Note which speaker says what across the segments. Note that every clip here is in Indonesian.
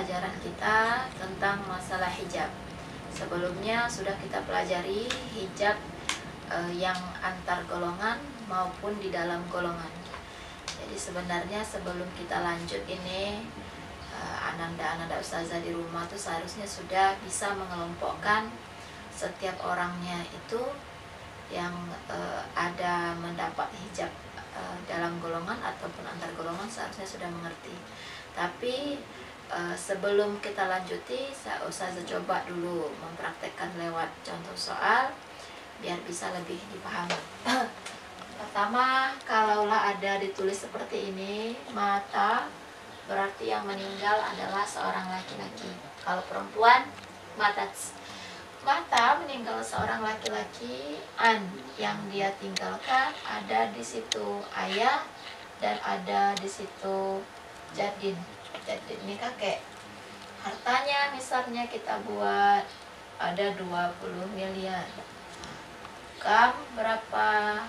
Speaker 1: pelajaran kita tentang masalah hijab. Sebelumnya sudah kita pelajari hijab yang antar golongan maupun di dalam golongan. Jadi sebenarnya sebelum kita lanjut ini, ananda ustazah di rumah tuh seharusnya sudah bisa mengelompokkan setiap orangnya itu yang ada mendapat hijab dalam golongan ataupun antar golongan, seharusnya sudah mengerti. Tapi sebelum kita lanjuti, ustazah coba dulu mempraktekkan lewat contoh soal biar bisa lebih dipahami. Pertama, kalaulah ada ditulis seperti ini, mata, berarti yang meninggal adalah seorang laki-laki. Kalau perempuan, mata meninggal seorang laki-laki, yang dia tinggalkan ada di situ ayah dan ada di situ jadin. Jadin ini kakek. Hartanya misalnya kita buat ada 20 miliar. Kam berapa?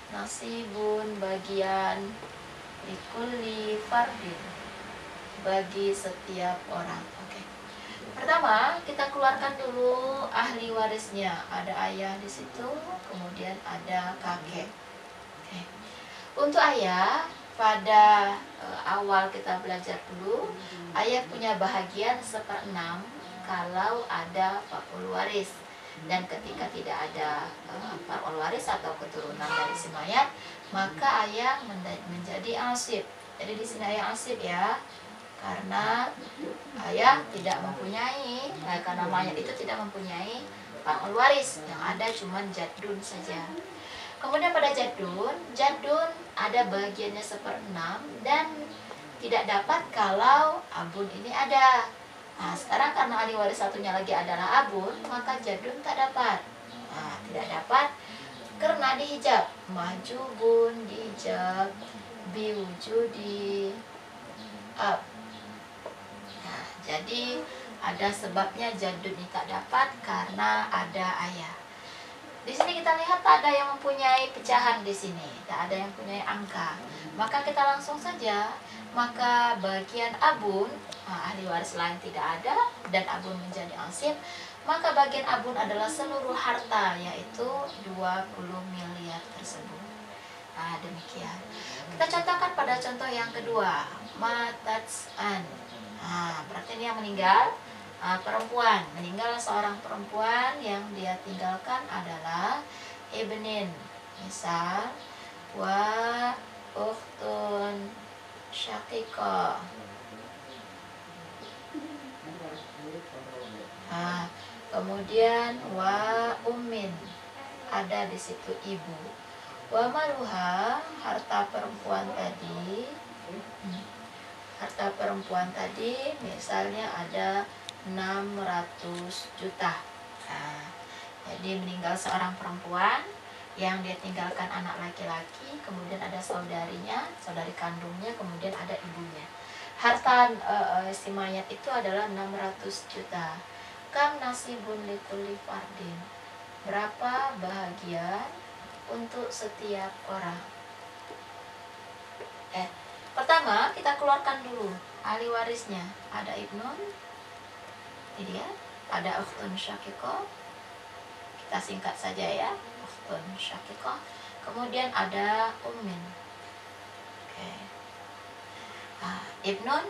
Speaker 1: Nasibun, bagian, likulli fardin, bagi setiap orang. Oke. Pertama, kita keluarkan dulu ahli warisnya. Ada ayah di situ, kemudian ada kakek. Oke. Untuk ayah, pada awal kita belajar dulu, ayah punya bahagian 1/6 kalau ada fakul waris. Dan ketika tidak ada fakul waris atau keturunan dari si mayat, maka ayah menjadi asib. Jadi di sini ayah asib ya, karena ayah tidak mempunyai, karena mayat itu tidak mempunyai fakul waris, yang ada cuma jadun saja. Kemudian pada jadun ada bagiannya 1/6 dan tidak dapat kalau abun ini ada. Nah, sekarang karena ahli waris satunya lagi adalah abun, maka jadun tak dapat. Nah, tidak dapat karena dihijab. Mahjubun dihijab biwujudi ab. Nah, jadi ada sebabnya jadun ini tak dapat karena ada ayah. Di sini kita lihat tak ada yang mempunyai pecahan di sini, tak ada yang mempunyai angka. Maka kita langsung saja, maka bagian abun, ahli waris lain tidak ada dan abun menjadi asib, maka bagian abun adalah seluruh harta, yaitu 20 miliar tersebut. Nah, demikian. Kita contohkan pada contoh yang kedua, matatsan. Nah, berarti ini yang meninggal. Perempuan, meninggal seorang perempuan, yang dia tinggalkan adalah ibnin, misal wa ukhtun syaqiqah. Kemudian wa ummin, ada di situ ibu. Wa maluha, harta perempuan tadi misalnya ada 600 juta. Nah, jadi meninggal seorang perempuan yang dia tinggalkan anak laki-laki, kemudian ada saudarinya, saudari kandungnya, kemudian ada ibunya. Harta si mayat itu adalah 600 juta. Kam nasibun likulli fardin, berapa bahagian untuk setiap orang? Pertama kita keluarkan dulu ahli warisnya. Ada ibnun, ini dia, ada ukhtun syaqiqah, kita singkat saja ya, ukhtun syaqiqah. Kemudian ada ummin. Oke. Ibnun,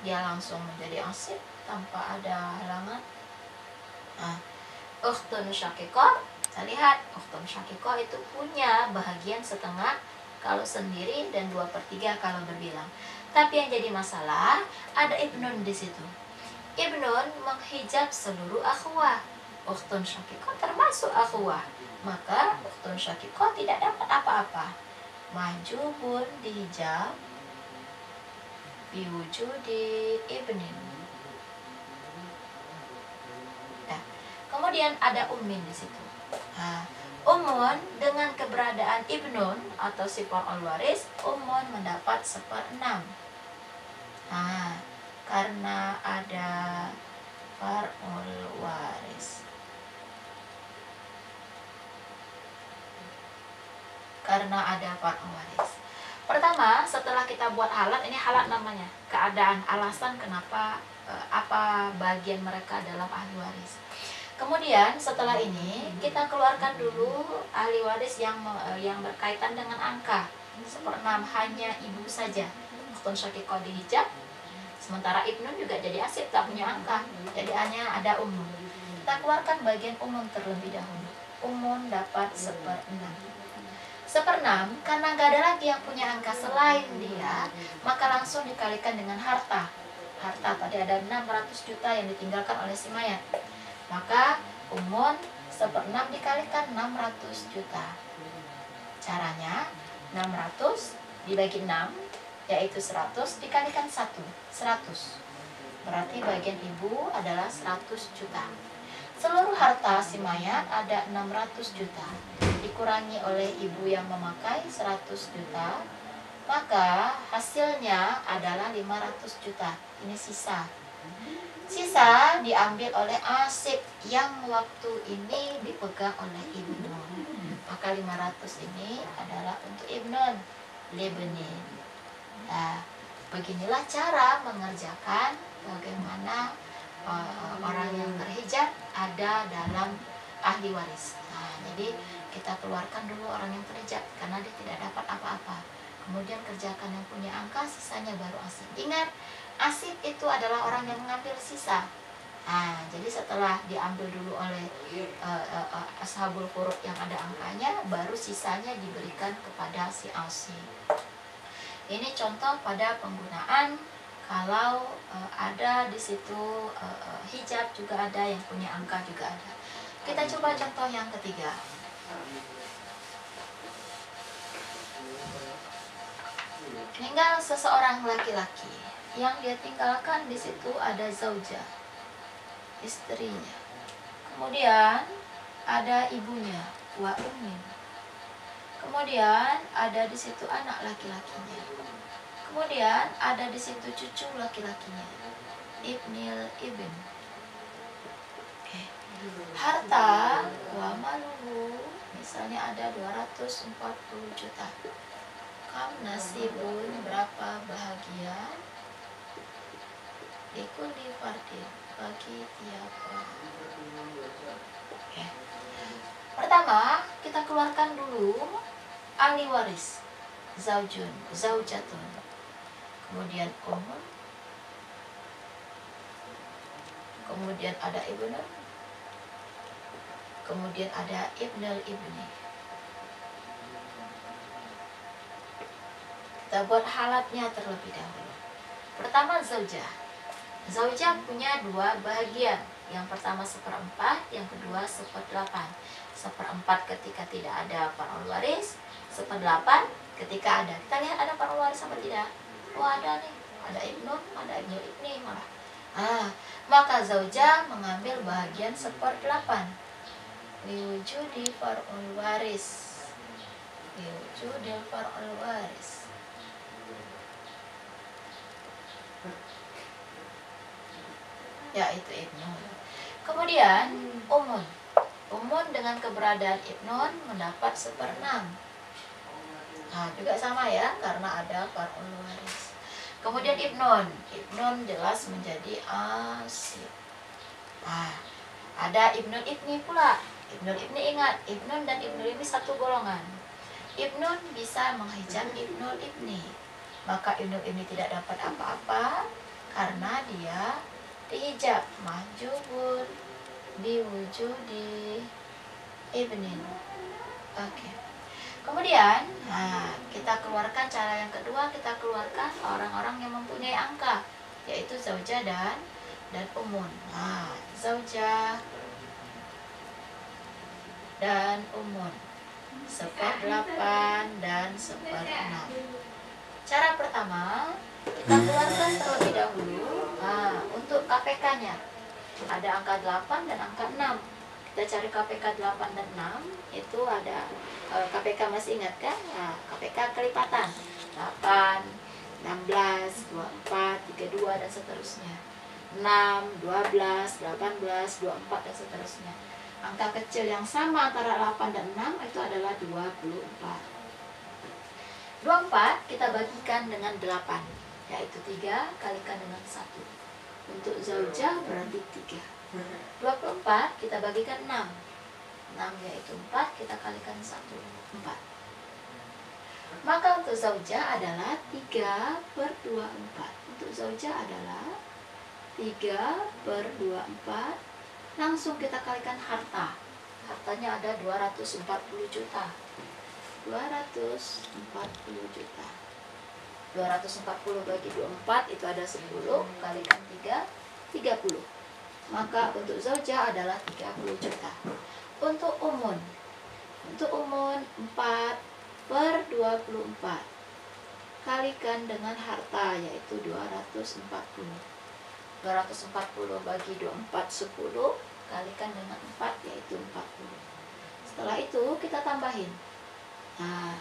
Speaker 1: dia langsung menjadi asib tanpa ada halangan. Ukhtun syaqiqah, kita lihat ukhtun syaqiqah itu punya bahagian setengah kalau sendiri dan 2/3 kalau berbilang. Tapi yang jadi masalah ada ibnun di situ. Ibnun menghijab seluruh akhwah. Ukhtun syaqiqah termasuk akhwah, maka ukhtun syaqiqah tidak dapat apa-apa. Mahjubun dihijab biwujudi ibnin. Nah, kemudian ada ummin di situ. Ummun dengan keberadaan ibnun atau si fakul waris, ummun mendapat 1/6. Karena ada fakul waris. Pertama, setelah kita buat halat, ini halat namanya, keadaan, alasan kenapa apa bagian mereka dalam ahli waris. Kemudian setelah ini kita keluarkan dulu ahli waris yang berkaitan dengan angka. 1/6 hanya ibu saja, akun syakikoh dihijab. Sementara ibnun juga jadi asib, tak punya angka, jadi hanya ada umun. Kita keluarkan bagian umun terlebih dahulu. Umun dapat 1/6. 1/6 karena nggak ada lagi yang punya angka selain dia, maka langsung dikalikan dengan harta. Harta tadi ada 600 juta yang ditinggalkan oleh si mayat. Maka umun 1/6 dikalikan 600 juta. Caranya 600 dibagi 6 yaitu 100 dikalikan 1, 100. Berarti bagian ibu adalah 100 juta. Seluruh harta si mayat ada 600 juta. Dikurangi oleh ibu yang memakai 100 juta, maka hasilnya adalah 500 juta. Ini sisa. Sisa diambil oleh asib yang waktu ini dipegang oleh ibnun. Maka 500 ini adalah untuk ibnun, libnin. Nah, beginilah cara mengerjakan bagaimana orang yang terhijab ada dalam ahli waris. Nah, jadi kita keluarkan dulu orang yang terhijab karena dia tidak dapat apa-apa. Kemudian kerjakan yang punya angka, sisanya baru asib. Ingat, asib itu adalah orang yang mengambil sisa. Nah, jadi setelah diambil dulu oleh ashabul furud yang ada angkanya, baru sisanya diberikan kepada si asib. Ini contoh pada penggunaan kalau ada di situ hijab juga ada, yang punya angka juga ada. Kita coba contoh yang ketiga. Meninggal seseorang laki-laki yang dia tinggalkan di situ ada zaujah, istrinya. Kemudian ada ibunya, wa ummin. Kemudian ada di situ anak laki-lakinya. Kemudian ada di situ cucu laki-lakinya, ibnil ibn. Oke. Harta wa maluhu, misalnya ada 240 juta. Kam nasibun, berapa bahagian? Likuli fardin, bagi tiap orang. Oke. Pertama, kita keluarkan dulu ahli waris, zaujun, zaujatun. Kemudian umum, kemudian ada ibnu, kemudian ada ibnul ibni. Kita buat halatnya terlebih dahulu. Pertama zaujah. Zaujah punya 2 bahagian. Yang pertama 1/4, yang kedua 1/8. 1/4 ketika tidak ada far'ul waris, 1/8 ketika ada. Kita lihat ada far'ul waris apa tidak? Oh ada nih, ada ibnu, ada ibnu ibni malah. Maka zaujah mengambil bahagian 1/8. Liwujudi far'ul waris. Liwujudi far'ul waris. Yaitu ibnu. Kemudian umun. Umun dengan keberadaan ibnun mendapat 1/6. Nah, juga sama ya, karena ada far'ul waris. Kemudian ibnun. Ibnun jelas menjadi asib. Nah, ada ibnul ibni pula. Ibnul ibni, ingat, ibnun dan ibnul ibni satu golongan. Ibnun bisa menghijab ibnul ibni. Maka ibnul ibni tidak dapat apa-apa karena dia dihijab, mahjubun biwujudi ibnin. Oke. Kemudian, kita keluarkan cara yang kedua, kita keluarkan orang-orang yang mempunyai angka, yaitu zaujah dan umun. Zaujah dan umun, 1/8 dan 1/6. Cara pertama, kita keluarkan terlebih dahulu untuk KPK-nya. Ada angka 8 dan angka 6. Kita cari KPK 8 dan 6. Itu ada KPK, masih ingat kan? KPK kelipatan 8, 16, 24, 32 dan seterusnya. 6, 12, 18, 24 dan seterusnya. Angka kecil yang sama antara 8 dan 6 itu adalah 24. 24 kita bagikan dengan 8, yaitu 3 kalikan dengan 1. Untuk zaujah berarti 3. 24 kita bagikan 6. 6 yaitu 4, kita kalikan 1, 4. Maka untuk zaujah adalah 3/24. Untuk zaujah adalah 3/24. Langsung kita kalikan harta. Hartanya ada 240 juta. 240 juta. 240 bagi 24 itu ada 10, kalikan 3, 30. Maka untuk zaujah adalah 30 juta. Untuk umun 4/24 kalikan dengan harta yaitu 240. 240 bagi 24 10, kalikan dengan 4 yaitu 40. Setelah itu kita tambahin. Nah,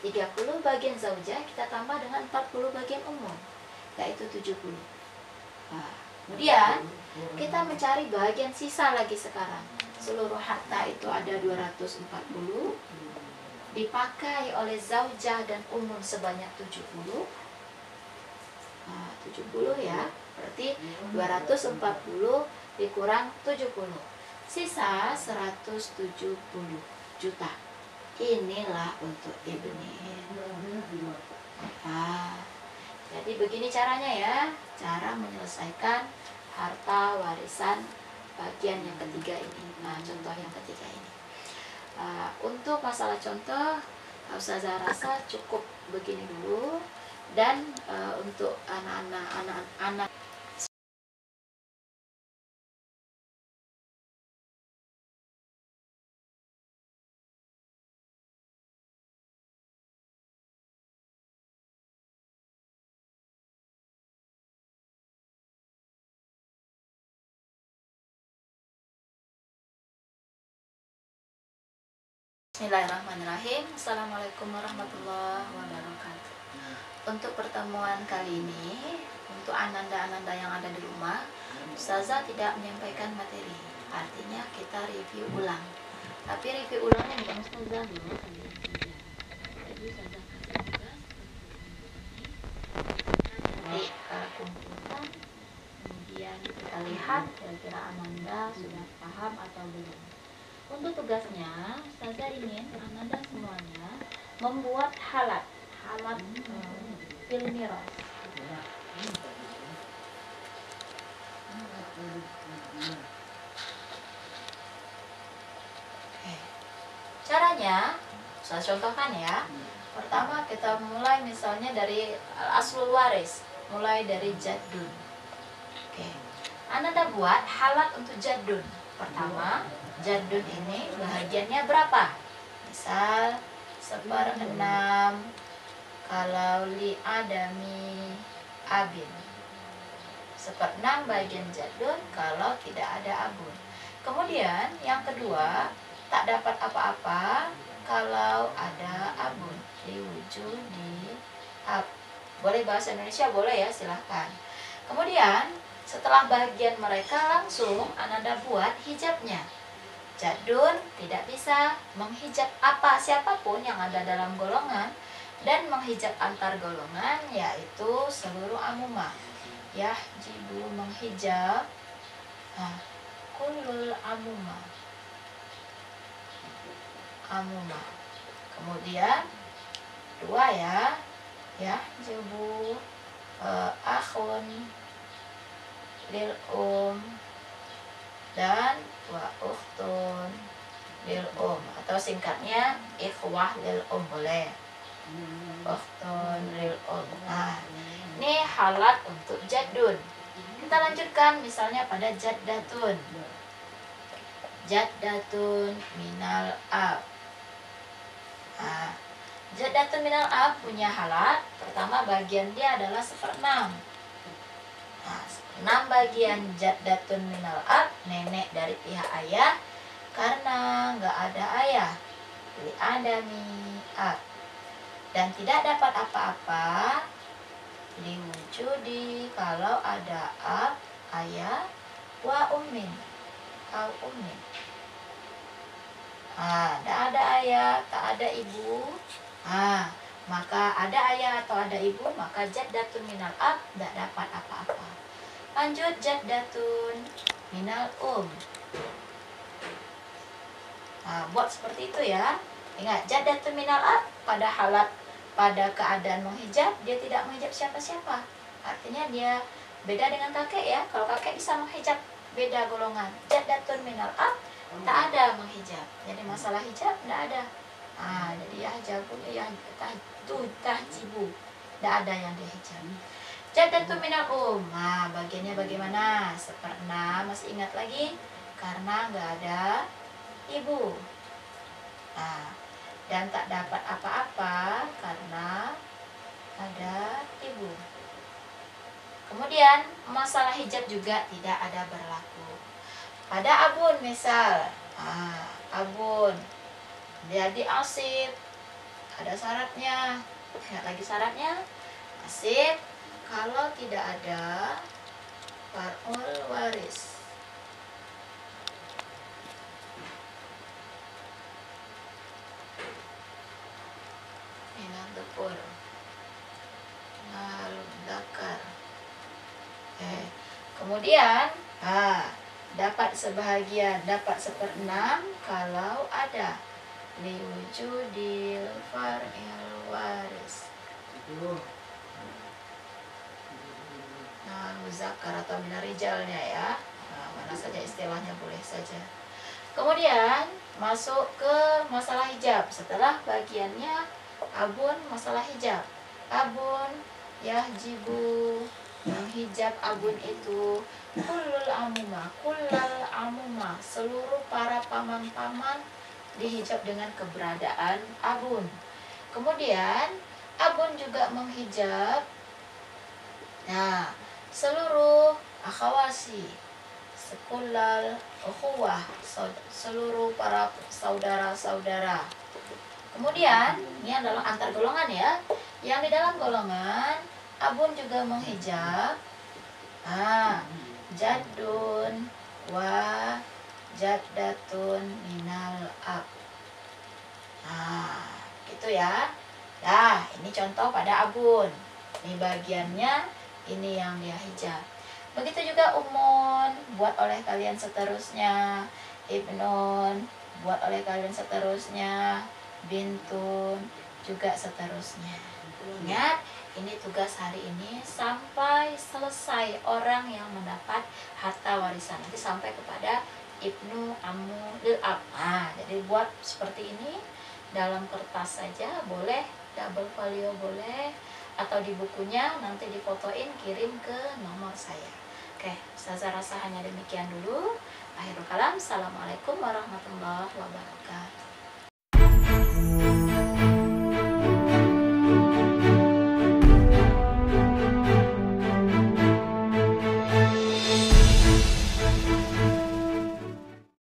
Speaker 1: 30 bagian zaujah kita tambah dengan 40 bagian umum, yaitu 70. Nah, kemudian kita mencari bagian sisa lagi sekarang. Seluruh harta itu ada 240, dipakai oleh zaujah dan umum sebanyak 70. Nah, 70 ya, berarti 240 dikurang 70, sisa 170 juta. Inilah untuk ibnin. Nah, jadi begini caranya ya, cara menyelesaikan harta warisan bagian yang ketiga ini. Nah, contoh yang ketiga ini. Untuk masalah contoh, Ustazah rasa cukup begini dulu. Dan untuk anak-anak Bismillahirrahmanirrahim. Assalamualaikum warahmatullahi wabarakatuh. Untuk pertemuan kali ini, untuk ananda-ananda yang ada di rumah, Ustazah tidak menyampaikan materi. Artinya kita review ulang. Tapi review ulangnya bukan Ustazah dulu. Jadi Ustazah kasih tugas nanti kumpulkan, kemudian kita lihat kira-kira ananda sudah paham atau belum. Untuk tugasnya, Ustazah ingin ananda semuanya membuat halat fil miras. Caranya, saya contohkan ya. Pertama kita mulai misalnya dari aslul waris, mulai dari jaddun. Oke. Ananda buat halat untuk jaddun. Pertama, jaddun ini bahagiannya berapa? Misal 1/6 kalau li adami abin, 1/6 bagian jaddun kalau tidak ada abun. Kemudian yang kedua, tak dapat apa-apa kalau ada abun, diwujudi ab. Boleh bahasa Indonesia, boleh ya, silahkan. Kemudian setelah bagian mereka langsung ananda buat hijabnya. Jaddun tidak bisa menghijab siapapun yang ada dalam golongan dan menghijab antar golongan, yaitu seluruh amumah. Yahjibu menghijab kullul amumah. Kemudian dua ya, yahjibu akhun lil dan wa ukhtun lil atau singkatnya ikhwah lil boleh. Ukhtun lil Nah, ini halat untuk jaddun. Kita lanjutkan misalnya pada jaddatun. Jaddatun minal ab. Nah, jaddatun minal ab punya halat. Pertama bagian dia adalah 1/6. Nah, 6 bagian jaddatun minal ab, nenek dari pihak ayah, karena nggak ada ayah, li adami ab, dan tidak dapat apa-apa, diwujudi kalau ada ab, ayah, wa ummin, au ummin. Tak ada ayah, tak ada ibu. Maka ada ayah atau ada ibu, maka jaddatun minal ab tidak dapat apa-apa. Lanjut, jaddatun minal Nah, buat seperti itu ya. Ingat, jaddatun minal pada keadaan menghijab, dia tidak menghijab siapa-siapa. Artinya dia beda dengan kakek ya. Kalau kakek bisa menghijab, beda golongan. Jaddatun minal tak ada menghijab. Jadi masalah hijab tidak ada. Jadi ya hijabu ya tahjibu. Tidak ada yang dihijab. Jaddatun minal bagiannya bagaimana? Seperna, masih ingat lagi? Karena nggak ada ibu. Dan tak dapat apa-apa karena ada ibu. Kemudian masalah hijab juga tidak ada berlaku. Pada abun misal, abun jadi asib, ada syaratnya. Ingat lagi syaratnya, asib kalau tidak ada far'ul waris. Minal dhukur, minal dzakar. Kemudian dapat sebahagian, dapat seperenam kalau ada liwujudil far'il waris. Muzakkar atau minarijalnya ya. Mana saja istilahnya boleh saja. Kemudian masuk ke masalah hijab. Setelah bagiannya abun masalah hijab. Abun yahjibu, menghijab abun itu kullal amuma, seluruh para paman-paman dihijab dengan keberadaan abun. Kemudian abun juga menghijab seluruh akhawasi, sekullal ukhuwah, seluruh para saudara-saudara. Kemudian ini adalah antar golongan ya. Yang di dalam golongan abun juga menghijab jaddun wa jaddatun minal ab. Gitu ya. Ini contoh pada abun. Ini bagiannya, ini yang dia hijab. Begitu juga umun, buat oleh kalian seterusnya. Ibnun, buat oleh kalian seterusnya. Bintun, juga seterusnya. Ingat, ini tugas hari ini sampai selesai orang yang mendapat harta warisan. Nanti sampai kepada ibnu ammu lil ab. Jadi buat seperti ini dalam kertas saja boleh, double folio boleh, atau di bukunya nanti difotoin kirim ke nomor saya. Oke, Ustazah rasa hanya demikian dulu. Akhirul kalam, assalamualaikum warahmatullahi wabarakatuh.